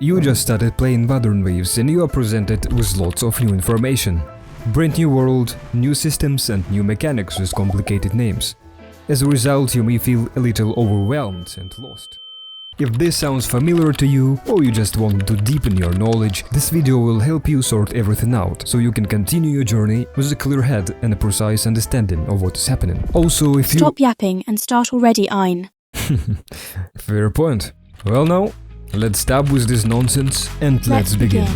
You just started playing Wuthering Waves and you are presented with lots of new information. Brand new world, new systems and new mechanics with complicated names. As a result, you may feel a little overwhelmed and lost. If this sounds familiar to you, or you just want to deepen your knowledge, this video will help you sort everything out, so you can continue your journey with a clear head and a precise understanding of what is happening. Also, if you... Stop yapping and start already, Ein. Fair point. Well now, let's stop with this nonsense and let's begin.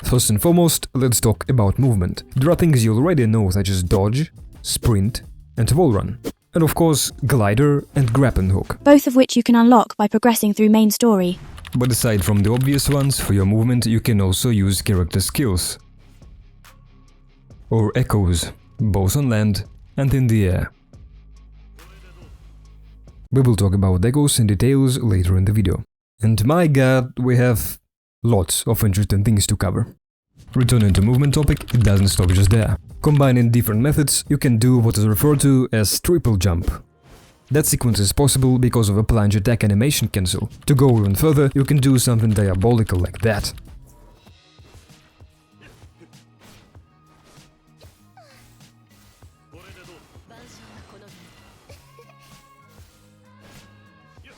First and foremost, let's talk about movement. There are things you already know such as dodge, sprint and wall run. And of course, glider and grappling hook. Both of which you can unlock by progressing through main story. But aside from the obvious ones, for your movement you can also use character skills. Or echoes, both on land and in the air. We will talk about echoes in details later in the video. And my god, we have lots of interesting things to cover. Returning to movement topic, it doesn't stop just there. Combining different methods, you can do what is referred to as triple jump. That sequence is possible because of a plunge attack animation cancel. To go even further, you can do something diabolical like that.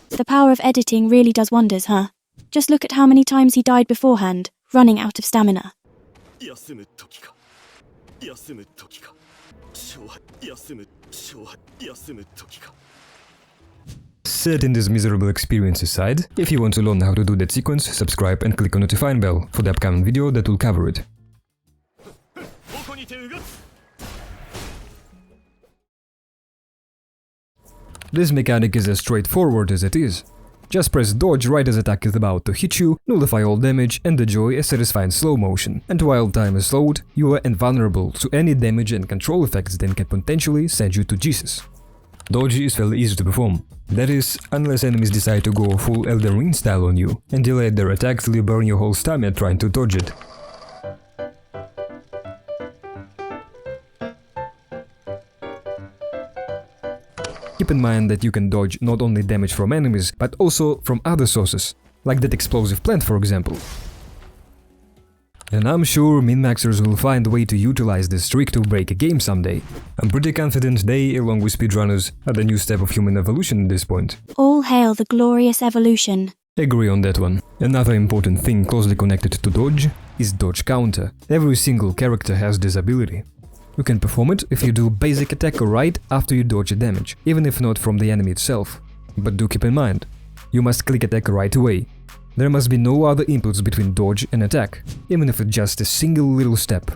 The power of editing really does wonders, huh? Just look at how many times he died beforehand, running out of stamina. Setting this miserable experience aside, if you want to learn how to do that sequence, subscribe and click on the notifying bell for the upcoming video that will cover it. This mechanic is as straightforward as it is. Just press dodge right as attack is about to hit you, nullify all damage and enjoy a satisfying slow motion. And while time is slowed, you are invulnerable to any damage and control effects that can potentially send you to Jesus. Dodge is fairly easy to perform. That is, unless enemies decide to go full Elden Ring style on you and delay their attack till you burn your whole stamina trying to dodge it. Keep in mind that you can dodge not only damage from enemies, but also from other sources, like that explosive plant for example. And I'm sure min-maxers will find a way to utilize this trick to break a game someday. I'm pretty confident they, along with speedrunners, are the new step of human evolution at this point. All hail the glorious evolution. Agree on that one. Another important thing closely connected to dodge is dodge counter. Every single character has this ability. You can perform it if you do basic attack right after you dodge a damage, even if not from the enemy itself. But do keep in mind, you must click attack right away. There must be no other inputs between dodge and attack, even if it's just a single little step.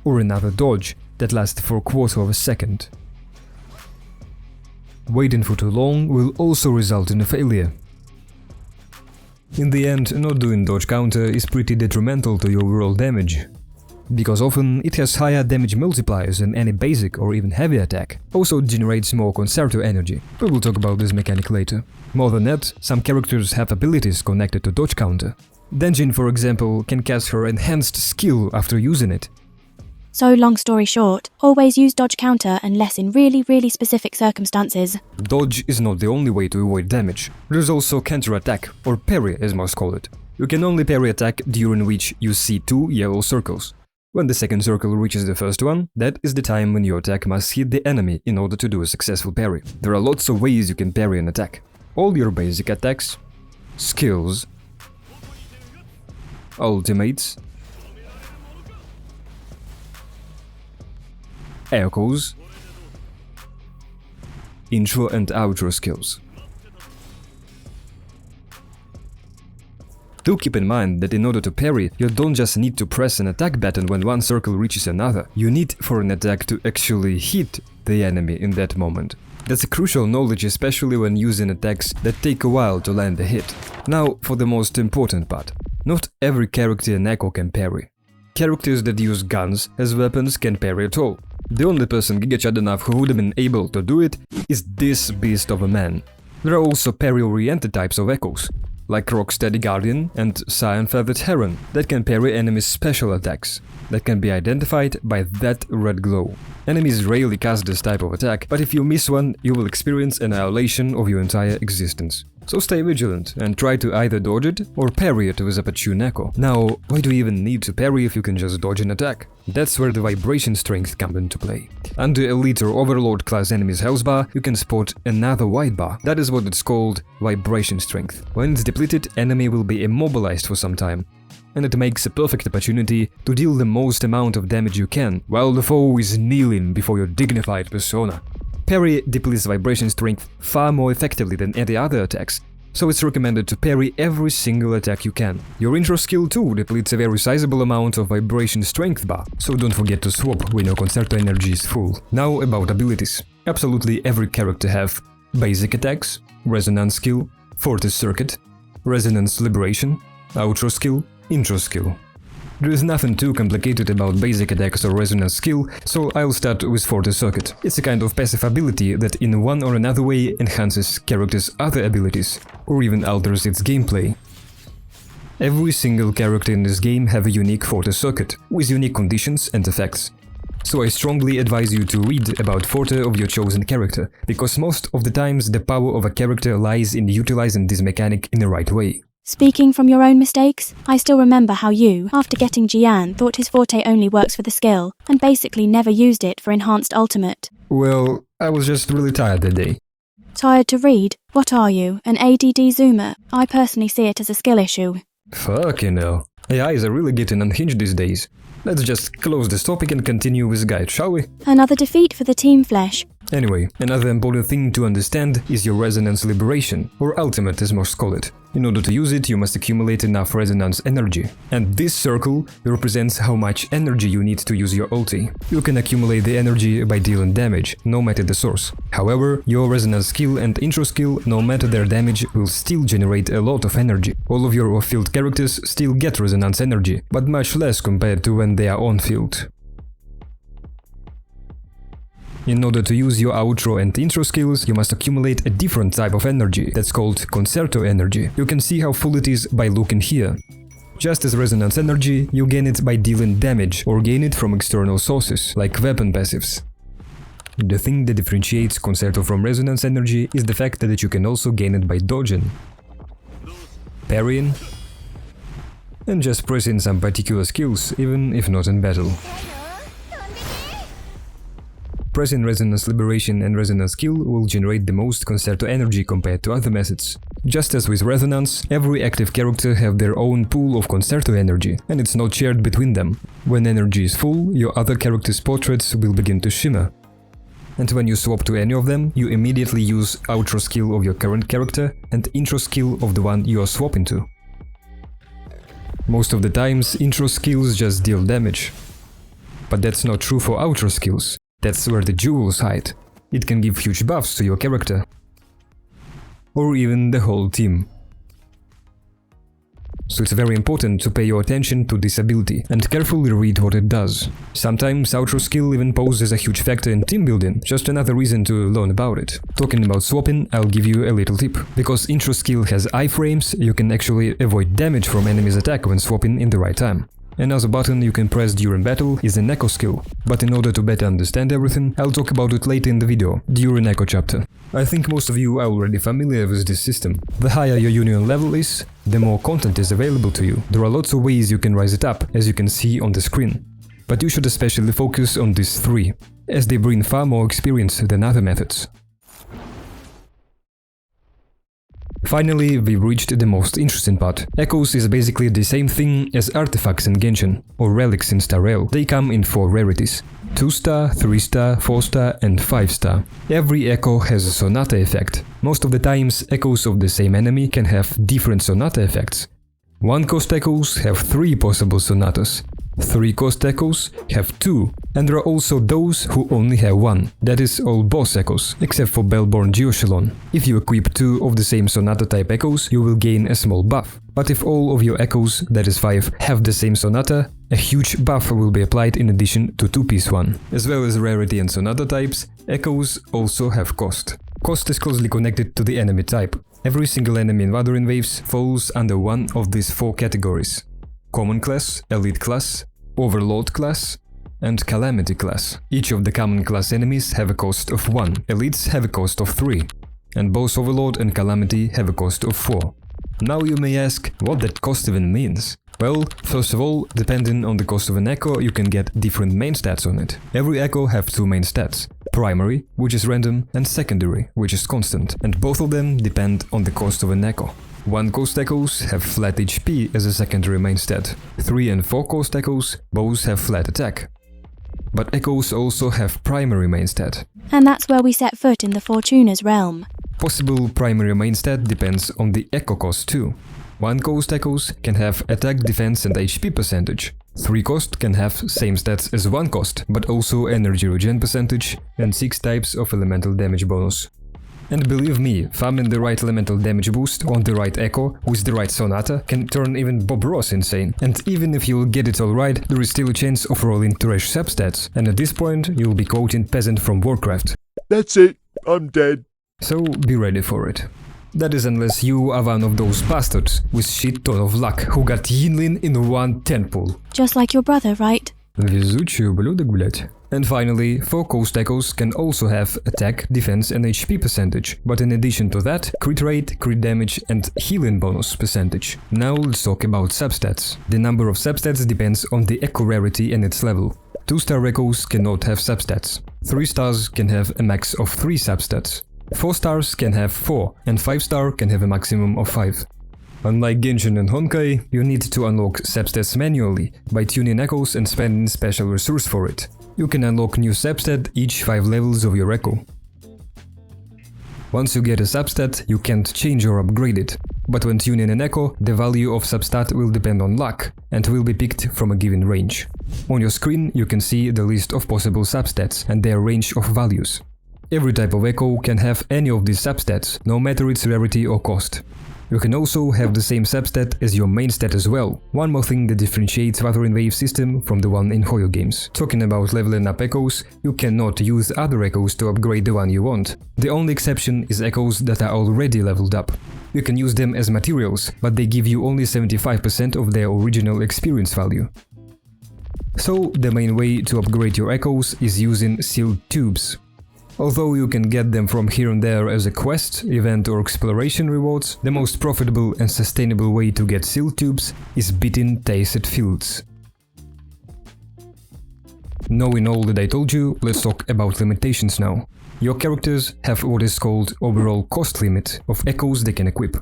Or another dodge that lasts for a quarter of a second. Waiting for too long will also result in a failure. In the end, not doing dodge counter is pretty detrimental to your overall damage. Because often it has higher damage multipliers than any basic or even heavy attack. Also generates more concerto energy. We will talk about this mechanic later. More than that, some characters have abilities connected to dodge counter. Denjin, for example, can cast her enhanced skill after using it. So long story short, always use dodge counter unless in really specific circumstances. Dodge is not the only way to avoid damage. There's also counterattack, or parry as most call it. You can only parry attack during which you see two yellow circles. When the second circle reaches the first one, that is the time when your attack must hit the enemy in order to do a successful parry. There are lots of ways you can parry an attack. All your basic attacks, skills, ultimates, echoes, intro and outro skills. Do keep in mind that in order to parry, you don't just need to press an attack button when one circle reaches another. You need for an attack to actually hit the enemy in that moment. That's a crucial knowledge, especially when using attacks that take a while to land a hit. Now for the most important part. Not every character in Echo can parry. Characters that use guns as weapons can parry at all. The only person Giga Chad enough who would have been able to do it is this beast of a man. There are also parry-oriented types of echoes, like Rocksteady Guardian and Cyan Feathered Heron, that can parry enemies' special attacks, that can be identified by that red glow. Enemies rarely cast this type of attack, but if you miss one, you will experience annihilation of your entire existence. So stay vigilant and try to either dodge it or parry it with a Pachun Echo. Now, why do you even need to parry if you can just dodge an attack? That's where the vibration strength comes into play. Under Elite or Overlord class enemies' health bar, you can spot another white bar. That is what it's called, vibration strength. When it's depleted, enemy will be immobilized for some time, and it makes a perfect opportunity to deal the most amount of damage you can, while the foe is kneeling before your dignified persona. Parry depletes vibration strength far more effectively than any other attacks, so it's recommended to parry every single attack you can. Your intro skill too depletes a very sizable amount of vibration strength bar, so don't forget to swap when your Concerto energy is full. Now about abilities. Absolutely every character have basic attacks, resonance skill, Forte Curcuit, resonance liberation, outro skill, intro skill. There is nothing too complicated about basic attacks or resonance skill, so I'll start with Forte Curcuit. It's a kind of passive ability that in one or another way enhances character's other abilities, or even alters its gameplay. Every single character in this game have a unique Forte Curcuit, with unique conditions and effects. So I strongly advise you to read about Forte of your chosen character, because most of the times the power of a character lies in utilizing this mechanic in the right way. Speaking from your own mistakes, I still remember how you, after getting Jian, thought his Forte only works for the skill, and basically never used it for enhanced ultimate. Well, I was just really tired that day. Tired to read? What are you, an ADD zoomer? I personally see it as a skill issue. Fucking hell. AIs are really getting unhinged these days. Let's just close this topic and continue with guide, shall we? Another defeat for the Team Flesh. Anyway, another important thing to understand is your resonance liberation, or ultimate as most call it. In order to use it, you must accumulate enough resonance energy. And this circle represents how much energy you need to use your ulti. You can accumulate the energy by dealing damage, no matter the source. However, your resonance skill and intro skill, no matter their damage, will still generate a lot of energy. All of your off-field characters still get resonance energy, but much less compared to when they are on-field. In order to use your outro and intro skills, you must accumulate a different type of energy that's called Concerto energy. You can see how full it is by looking here. Just as resonance energy, you gain it by dealing damage or gain it from external sources, like weapon passives. The thing that differentiates Concerto from resonance energy is the fact that you can also gain it by dodging, parrying, and just pressing some particular skills, even if not in battle. Pressing Resonance Liberation and Resonance Skill will generate the most Concerto energy compared to other methods. Just as with Resonance, every active character have their own pool of Concerto energy, and it's not shared between them. When energy is full, your other character's portraits will begin to shimmer. And when you swap to any of them, you immediately use outro skill of your current character and intro skill of the one you are swapping to. Most of the times, intro skills just deal damage. But that's not true for outro skills. That's where the jewels hide. It can give huge buffs to your character. Or even the whole team. So it's very important to pay your attention to this ability and carefully read what it does. Sometimes outro skill even poses a huge factor in team building, just another reason to learn about it. Talking about swapping, I'll give you a little tip. Because intro skill has iframes, you can actually avoid damage from enemy's attack when swapping in the right time. Another button you can press during battle is an echo skill, but in order to better understand everything, I'll talk about it later in the video, during echo chapter. I think most of you are already familiar with this system. The higher your union level is, the more content is available to you. There are lots of ways you can rise it up, as you can see on the screen. But you should especially focus on these three, as they bring far more experience than other methods. Finally, we've reached the most interesting part. Echoes is basically the same thing as artifacts in Genshin, or relics in Star Rail. They come in 4 rarities: 2-star, 3-star, 4-star and 5-star. Every echo has a Sonata effect. Most of the times, echoes of the same enemy can have different Sonata effects. 1-cost echoes have 3 possible Sonatas. 3-cost echoes have 2, and there are also those who only have 1, that is all boss echoes, except for Bellborn Geoshelon. If you equip 2 of the same Sonata type echoes, you will gain a small buff. But if all of your echoes, that is 5, have the same Sonata, a huge buff will be applied in addition to 2-piece one. As well as Rarity and Sonata types, echoes also have cost. Cost is closely connected to the enemy type. Every single enemy in Wuthering Waves falls under one of these 4 categories: Common class, Elite class, Overlord class, and Calamity class. Each of the common class enemies have a cost of 1, Elites have a cost of 3, and both Overlord and Calamity have a cost of 4. Now you may ask what that cost even means. Well, first of all, depending on the cost of an echo, you can get different main stats on it. Every echo have 2 main stats: primary, which is random, and secondary, which is constant, and both of them depend on the cost of an echo. 1 cost echoes have flat HP as a secondary main stat. 3 and 4 cost echoes both have flat attack. But echoes also have primary main stat. And that's where we set foot in the Fortuna's realm. Possible primary main stat depends on the echo cost too. 1 cost echoes can have attack, defense and HP percentage. 3 cost can have same stats as 1 cost, but also energy regen percentage and 6 types of elemental damage bonus. And believe me, farming the right elemental damage boost on the right echo with the right sonata can turn even Bob Ross insane. And even if you'll get it all right, there is still a chance of rolling trash substats, and at this point you'll be quoting Peasant from Warcraft. That's it, I'm dead. So be ready for it. That is unless you are one of those bastards with shit ton of luck who got Yinlin in 1 tentpole. Just like your brother, right? Везучий ублюдок, блять. And finally, 4 coast echoes can also have attack, defense and HP percentage, but in addition to that, crit rate, crit damage and healing bonus percentage. Now let's talk about substats. The number of substats depends on the echo rarity and its level. 2-star echoes cannot have substats. 3 stars can have a max of 3 substats. 4 stars can have 4, and 5-star can have a maximum of 5. Unlike Genshin and Honkai, you need to unlock substats manually by tuning echoes and spending special resource for it. You can unlock new substat each 5 levels of your echo. Once you get a substat, you can't change or upgrade it. But when tuning an echo, the value of substat will depend on luck and will be picked from a given range. On your screen you can see the list of possible substats and their range of values. Every type of echo can have any of these substats, no matter its rarity or cost. You can also have the same substat as your main stat as well. One more thing that differentiates Wuthering Waves system from the one in Hoyo games. Talking about leveling up echoes, you cannot use other echoes to upgrade the one you want. The only exception is echoes that are already leveled up. You can use them as materials, but they give you only 75% of their original experience value. So the main way to upgrade your echoes is using sealed tubes. Although you can get them from here and there as a quest, event or exploration rewards, the most profitable and sustainable way to get sealed tubes is beating Tacet Fields. Knowing all that I told you, let's talk about limitations now. Your characters have what is called overall cost limit of echoes they can equip.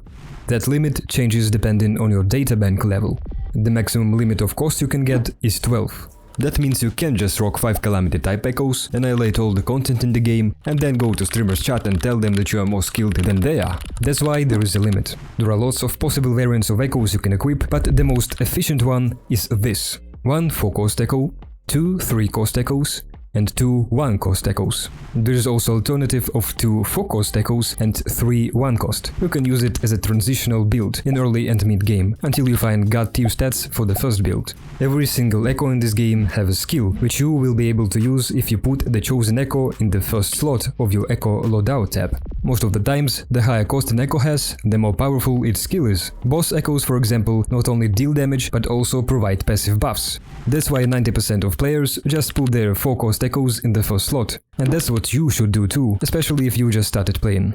That limit changes depending on your databank level. The maximum limit of cost you can get is 12. That means you can't just rock 5 Calamity type echoes, annihilate all the content in the game, and then go to streamers chat and tell them that you are more skilled than they are. That's why there is a limit. There are lots of possible variants of echoes you can equip, but the most efficient one is this. 1 4-cost echo, 2 3-cost echoes, and 2 1-cost echoes. There is also alternative of 2 4-cost echoes and 3 1-cost. You can use it as a transitional build in early and mid game, until you find god tier stats for the first build. Every single echo in this game have a skill, which you will be able to use if you put the chosen echo in the first slot of your echo loadout tab. Most of the times, the higher cost an echo has, the more powerful its skill is. Boss echoes, for example, not only deal damage, but also provide passive buffs. That's why 90% of players just put their 4-cost echoes in the first slot. And that's what you should do too, especially if you just started playing.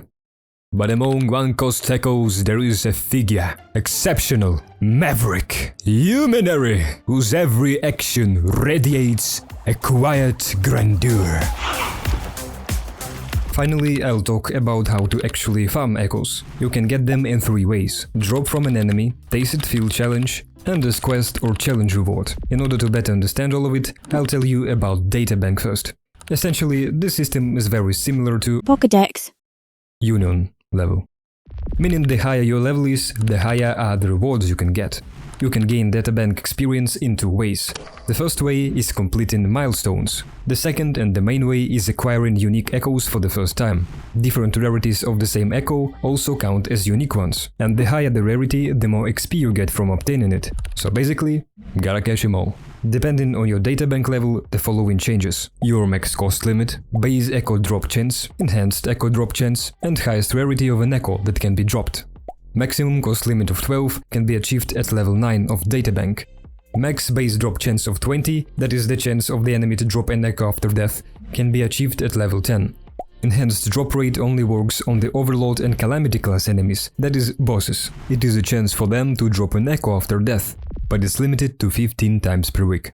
But among 1-cost echoes there is a figure, exceptional, maverick, humanary, whose every action radiates a quiet grandeur. Finally, I'll talk about how to actually farm echoes. You can get them in 3 ways: drop from an enemy, Tacet Field challenge, and as quest or challenge reward. In order to better understand all of it, I'll tell you about databank first. Essentially, this system is very similar to Pokédex. Union level. Meaning the higher your level is, the higher are the rewards you can get. You can gain databank experience in 2 ways. The first way is completing milestones. The second and the main way is acquiring unique echoes for the first time. Different rarities of the same echo also count as unique ones, and the higher the rarity, the more XP you get from obtaining it. So basically, gotta catch 'em all. Depending on your databank level, the following changes: your max cost limit, base echo drop chance, enhanced echo drop chance, and highest rarity of an echo that can be dropped. Maximum cost limit of 12 can be achieved at level 9 of databank. Max base drop chance of 20, that is the chance of the enemy to drop an echo after death, can be achieved at level 10. Enhanced drop rate only works on the Overlord and Calamity class enemies, that is, bosses. It is a chance for them to drop an echo after death, but it's limited to 15 times per week.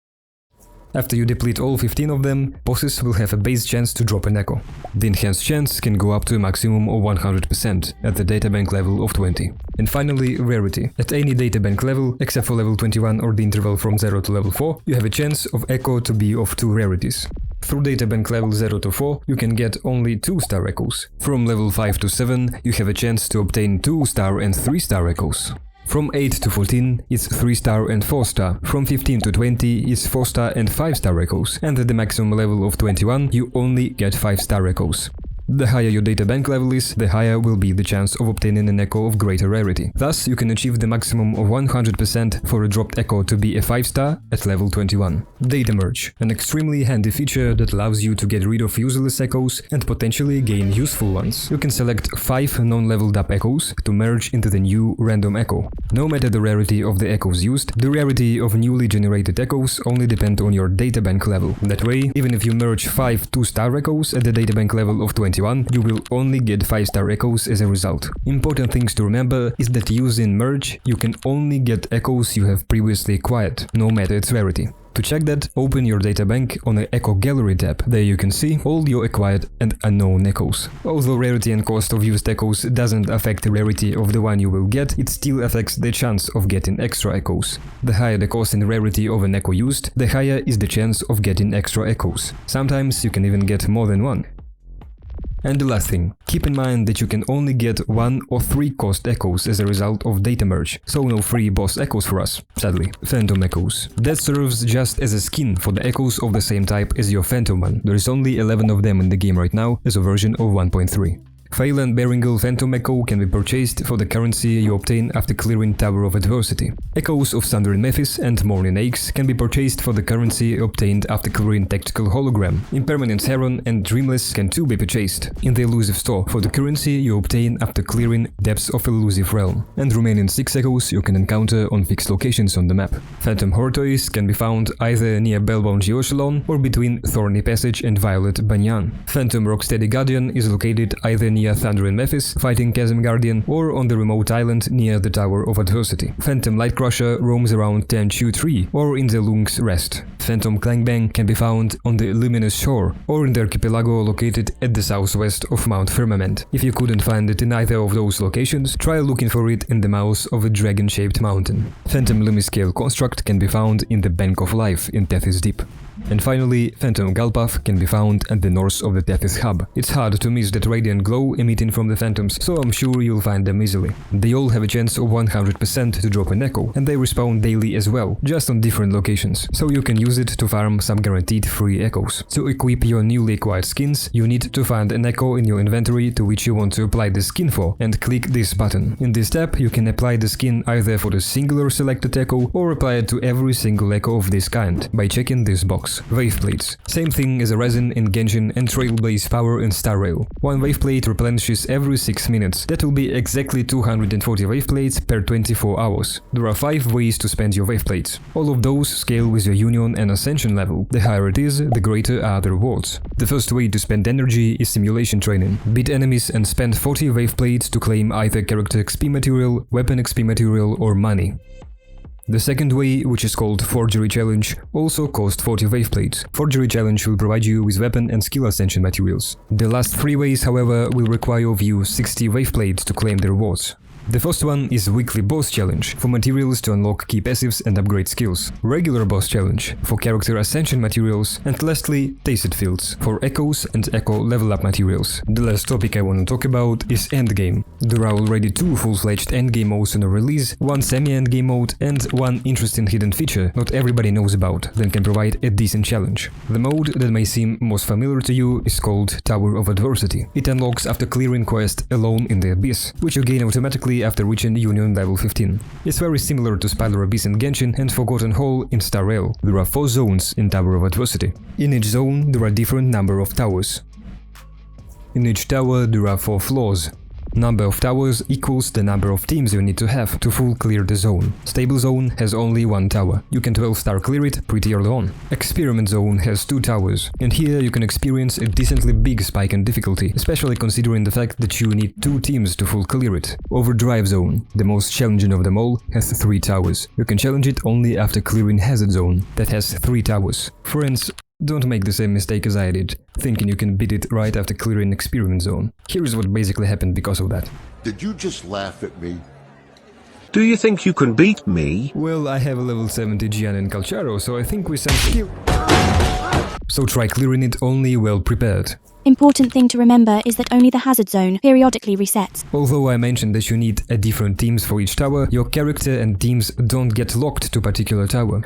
After you deplete all 15 of them, bosses will have a base chance to drop an echo. The enhanced chance can go up to a maximum of 100% at the databank level of 20. And finally, rarity. At any databank level, except for level 21 or the interval from 0 to level 4, you have a chance of echo to be of 2 rarities. Through databank level 0 to 4, you can get only 2-star echoes. From level 5 to 7, you have a chance to obtain 2-star and 3-star echoes. From 8 to 14, it's 3-star and 4-star. From 15 to 20, it's 4-star and 5-star echoes. And at the maximum level of 21, you only get 5-star echoes. The higher your databank level is, the higher will be the chance of obtaining an echo of greater rarity. Thus, you can achieve the maximum of 100% for a dropped echo to be a 5-star at level 21. Data Merge, an extremely handy feature that allows you to get rid of useless echoes and potentially gain useful ones. You can select 5 non-leveled up echoes to merge into the new random echo. No matter the rarity of the echoes used, the rarity of newly generated echoes only depend on your databank level. That way, even if you merge 5 2-star echoes at the databank level of 21, you will only get 5-star echoes as a result. Important things to remember is that using merge, you can only get echoes you have previously acquired, no matter its rarity. To check that, open your databank on the Echo Gallery tab. There you can see all your acquired and unknown echoes. Although rarity and cost of used echoes doesn't affect the rarity of the one you will get, it still affects the chance of getting extra echoes. The higher the cost and rarity of an echo used, the higher is the chance of getting extra echoes. Sometimes you can even get more than one. And the last thing, keep in mind that you can only get 1 or 3 cost echoes as a result of data merge, so no free boss echoes for us, sadly. Phantom echoes. That serves just as a skin for the echoes of the same type as your Phantom one. There is only 11 of them in the game right now as a version of 1.3. Fail and Beringel Phantom Echo can be purchased for the currency you obtain after clearing Tower of Adversity. Echoes of Thundering Memphis and Morning Aches can be purchased for the currency obtained after clearing Tactical Hologram. Impermanence Heron and Dreamless can too be purchased in the Illusive store for the currency you obtain after clearing Depths of Illusive Realm. And remaining 6 echoes you can encounter on fixed locations on the map. Phantom Hortoise can be found either near Bellbound Geoshalon or between Thorny Passage and Violet Banyan. Phantom Rocksteady Guardian is located either near Thundering Memphis, fighting Chasm Guardian, or on the remote island near the Tower of Adversity. Phantom Lightcrusher roams around Tenchu Tree or in the Lung's Rest. Phantom Clangbang can be found on the Luminous Shore or in the archipelago located at the southwest of Mount Firmament. If you couldn't find it in either of those locations, try looking for it in the mouth of a dragon-shaped mountain. Phantom Lumiscale Construct can be found in the Bank of Life in Tethys Deep. And finally, Phantom Galpath can be found at the north of the Tethys Hub. It's hard to miss that radiant glow emitting from the phantoms, so I'm sure you'll find them easily. They all have a chance of 100% to drop an echo, and they respawn daily as well, just on different locations, so you can use it to farm some guaranteed free echoes. To equip your newly acquired skins, you need to find an echo in your inventory to which you want to apply the skin for, and click this button. In this tab, you can apply the skin either for the singular selected echo or apply it to every single echo of this kind by checking this box. Waveplates. Same thing as a resin in Genshin and Trailblaze Power in Star Rail. One waveplate replenishes every 6 minutes. That will be exactly 240 waveplates per 24 hours. There are 5 ways to spend your waveplates. All of those scale with your Union and Ascension level. The higher it is, the greater are the rewards. The first way to spend energy is simulation training. Beat enemies and spend 40 waveplates to claim either character XP material, weapon XP material or money. The second way, which is called Forgery Challenge, also costs 40 waveplates. Forgery Challenge will provide you with weapon and skill ascension materials. The last 3 ways, however, will require of you 60 waveplates to claim the rewards. The first one is Weekly Boss Challenge, for materials to unlock key passives and upgrade skills. Regular Boss Challenge, for character ascension materials. And lastly, Tacit Fields, for echoes and echo level up materials. The last topic I want to talk about is Endgame. There are already 2 full-fledged endgame modes on a release, 1 semi-endgame mode and 1 interesting hidden feature not everybody knows about that can provide a decent challenge. The mode that may seem most familiar to you is called Tower of Adversity. It unlocks after clearing quest Alone in the Abyss, which you gain automatically immediately after reaching Union level 15. It's very similar to Spider Abyss in Genshin and Forgotten Hall in Star Rail. There are 4 zones in Tower of Adversity. In each zone there are different number of towers. In each tower there are 4 floors. Number of towers equals the number of teams you need to have to full clear the zone. Stable zone has only 1 tower. You can 12-star clear it pretty early on. Experiment zone has 2 towers, and here you can experience a decently big spike in difficulty, especially considering the fact that you need 2 teams to full clear it. Overdrive zone, the most challenging of them all, has 3 towers. You can challenge it only after clearing Hazard zone, that has 3 towers. Friends, don't make the same mistake as I did, thinking you can beat it right after clearing Experiment Zone. Here is what basically happened because of that. Did you just laugh at me? Do you think you can beat me? Well, I have a level 70 Gian and Calcharo, so I think with some skill... So try clearing it only well prepared. Important thing to remember is that only the hazard zone periodically resets. Although I mentioned that you need different teams for each tower, your character and teams don't get locked to particular tower.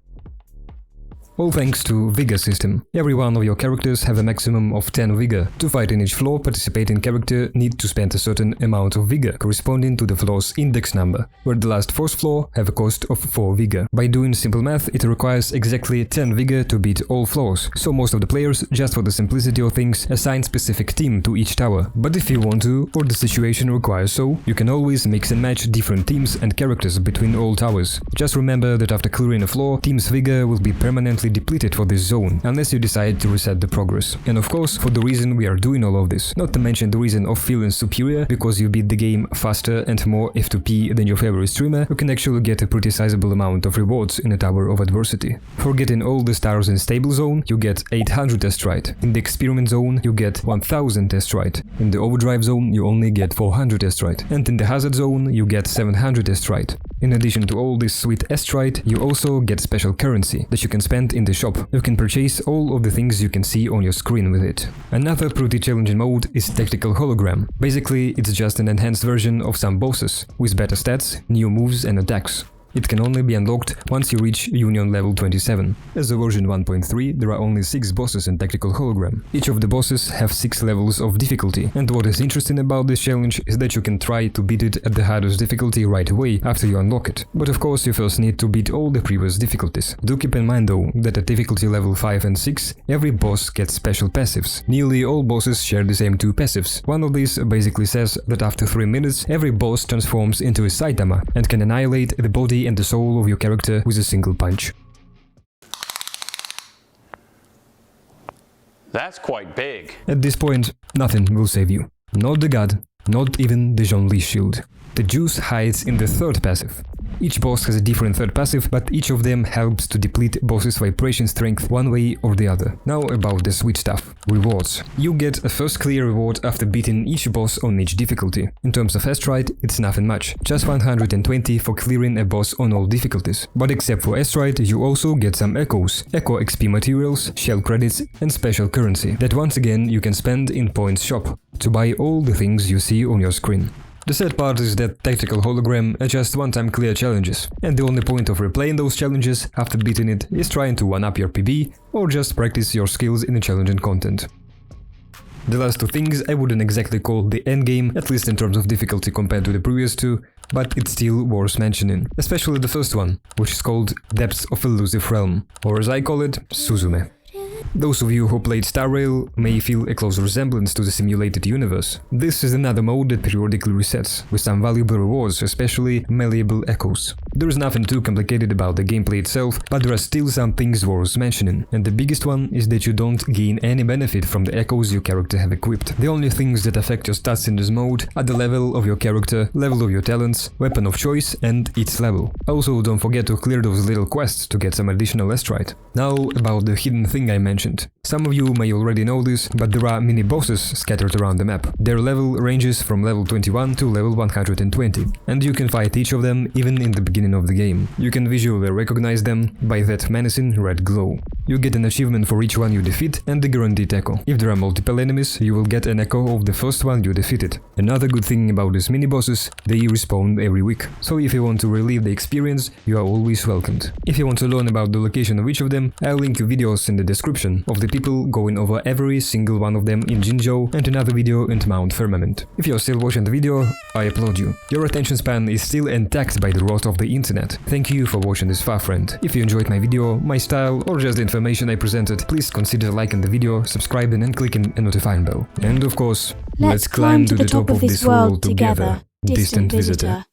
All thanks to Vigor system. Every one of your characters have a maximum of 10 Vigor. To fight in each floor, participating character need to spend a certain amount of Vigor, corresponding to the floor's index number, where the last 4th floor have a cost of 4 Vigor. By doing simple math, it requires exactly 10 Vigor to beat all floors, so most of the players, just for the simplicity of things, assign specific team to each tower. But if you want to, or the situation requires so, you can always mix and match different teams and characters between all towers. Just remember that after clearing a floor, team's Vigor will be permanently depleted for this zone, unless you decide to reset the progress. And of course, for the reason we are doing all of this. Not to mention the reason of feeling superior, because you beat the game faster and more F2P than your favorite streamer, you can actually get a pretty sizable amount of rewards in a Tower of Adversity. For getting all the stars in Stable Zone, you get 800 Astrite. In the Experiment Zone, you get 1000 Astrite. In the Overdrive Zone, you only get 400 Astrite. And in the Hazard Zone, you get 700 Astrite. In addition to all this sweet Astrite, you also get special currency that you can spend in the shop. You can purchase all of the things you can see on your screen with it. Another pretty challenging mode is Tactical Hologram. Basically, it's just an enhanced version of some bosses, with better stats, new moves and attacks. It can only be unlocked once you reach Union level 27. As of version 1.3, there are only 6 bosses in Tactical Hologram. Each of the bosses have 6 levels of difficulty, and what is interesting about this challenge is that you can try to beat it at the hardest difficulty right away after you unlock it. But of course you first need to beat all the previous difficulties. Do keep in mind though that at difficulty level 5 and 6, every boss gets special passives. Nearly all bosses share the same 2 passives. One of these basically says that after 3 minutes, every boss transforms into a Saitama and can annihilate the body and the soul of your character with a single punch. That's quite big. At this point, nothing will save you. Not the god, not even the Zhongli shield. The juice hides in the 3rd passive. Each boss has a different 3rd passive, but each of them helps to deplete boss's vibration strength one way or the other. Now about the sweet stuff. Rewards. You get a first clear reward after beating each boss on each difficulty. In terms of Astrite, it's nothing much. Just 120 for clearing a boss on all difficulties. But except for Astrite, you also get some echoes, Echo XP materials, shell credits and special currency that once again you can spend in Points Shop to buy all the things you see on your screen. The sad part is that Tactical Hologram are just one-time clear challenges, and the only point of replaying those challenges after beating it is trying to one-up your PB or just practice your skills in a challenging content. The last 2 things I wouldn't exactly call the endgame, at least in terms of difficulty compared to the previous 2, but it's still worth mentioning, especially the first one, which is called Depths of Illusive Realm, or as I call it, Suzume. Those of you who played Star Rail may feel a close resemblance to the simulated universe. This is another mode that periodically resets, with some valuable rewards, especially malleable echoes. There is nothing too complicated about the gameplay itself, but there are still some things worth mentioning, and the biggest one is that you don't gain any benefit from the echoes your character have equipped. The only things that affect your stats in this mode are the level of your character, level of your talents, weapon of choice and its level. Also, don't forget to clear those little quests to get some additional Astrite. Now about the hidden thing I mentioned. Some of you may already know this, but there are mini bosses scattered around the map. Their level ranges from level 21 to level 120, and you can fight each of them even in the beginning beginning of the game. You can visually recognize them by that menacing red glow. You get an achievement for each one you defeat and the guaranteed echo. If there are multiple enemies, you will get an echo of the first one you defeated. Another good thing about these mini-bosses, they respawn every week, so if you want to relive the experience, you are always welcomed. If you want to learn about the location of each of them, I'll link videos in the description of the people going over every single one of them in Jinzhou and another video in Mount Firmament. If you're still watching the video, I applaud you. Your attention span is still intact by the wrath of the internet. Thank you for watching this far, friend. If you enjoyed my video, my style, or just the information I presented, please consider liking the video, subscribing and clicking a notifying bell. And of course, let's climb to the top of this world together, distant visitor.